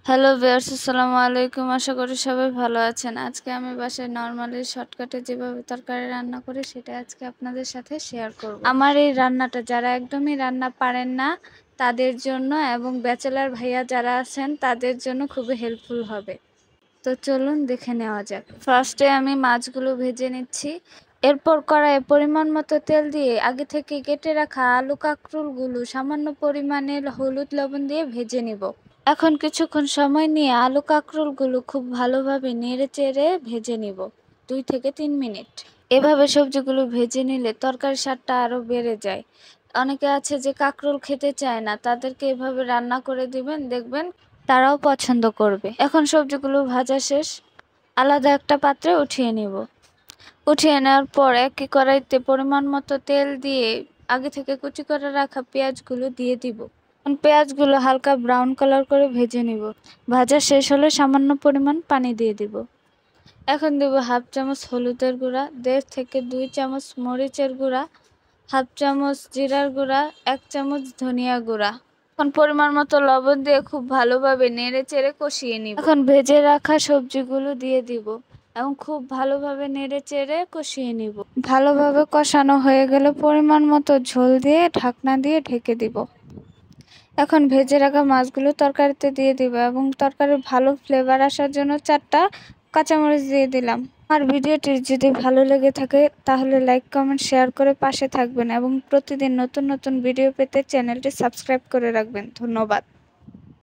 Hello viewers, আসসালামু আলাইকুম। আশা করি সবাই ভালো আছেন। আজকে আমি বাসায় নরমালি শর্টকাটে যেভাবে তরকারি রান্না করি সেটা আজকে আপনাদের সাথে শেয়ার করব। আমার এই রান্নাটা যারা একদমই রান্না পারেন না তাদের জন্য এবং ব্যাচেলার ভাইয়া যারা আছেন তাদের জন্য খুবই হেল্পফুল হবে। তো চলুন দেখে নেওয়া যাক। ফার্স্টে আমি মাছগুলো ভেজে নিচ্ছি। এরপর কড়াইয়ে পরিমাণ মতো তেল দিয়ে আগে থেকে কেটে রাখা আলু কাঁকরোলগুলো সামান্য পরিমাণে হলুদ লবণ দিয়ে ভেজে নিব। এখন কিছুক্ষণ সময় নিয়ে আলু কাঁকরোলগুলো খুব ভালোভাবে নেড়ে চেড়ে ভেজে নিব 2 থেকে 3 মিনিট। এভাবে সবজিগুলো ভেজে নিলে তরকারির স্বাদটা আরও বেড়ে যায়। অনেকে আছে যে কাঁকরোল খেতে চায় না, তাদেরকে এভাবে রান্না করে দিবেন, দেখবেন তারাও পছন্দ করবে। এখন সবজিগুলো ভাজা শেষ, আলাদা একটা পাত্রে উঠিয়ে নিব। উঠিয়ে নেওয়ার পর একই কড়াইতে পরিমাণ মতো তেল দিয়ে আগে থেকে কুচি করে রাখা পেঁয়াজগুলো দিয়ে দিব। পেঁয়াজগুলো হালকা ব্রাউন কালার করে ভেজে নিব। ভাজা শেষ হলে সামান্য পরিমাণ পানি দিয়ে দিব। এখন দেব হাফ চামচ হলুদের গুঁড়া, 1.5 থেকে 2 চামচ মরিচের গুঁড়া, হাফ চামচ জিরার গুঁড়া, 1 চামচ ধনিয়া গুঁড়া। এখন পরিমাণ মতো লবণ দিয়ে খুব ভালোভাবে নেড়ে চেড়ে কষিয়ে নিব। এখন ভেজে রাখা সবজিগুলো দিয়ে দিব এবং খুব ভালোভাবে নেড়ে চেড়ে কষিয়ে নিব। ভালোভাবে কষানো হয়ে গেলে পরিমাণ মতো ঝোল দিয়ে ঢাকনা দিয়ে ঢেকে দিব। এখন ভেজে রাখা মাছগুলো তরকারিতে দিয়ে দিব এবং তরকারির ভালো ফ্লেভার আসার জন্য 4টা কাঁচামরিচ দিয়ে দিলাম। আমার ভিডিওটি যদি ভালো লেগে থাকে তাহলে লাইক, কমেন্ট, শেয়ার করে পাশে থাকবেন এবং প্রতিদিন নতুন নতুন ভিডিও পেতে চ্যানেলটি সাবস্ক্রাইব করে রাখবেন। ধন্যবাদ।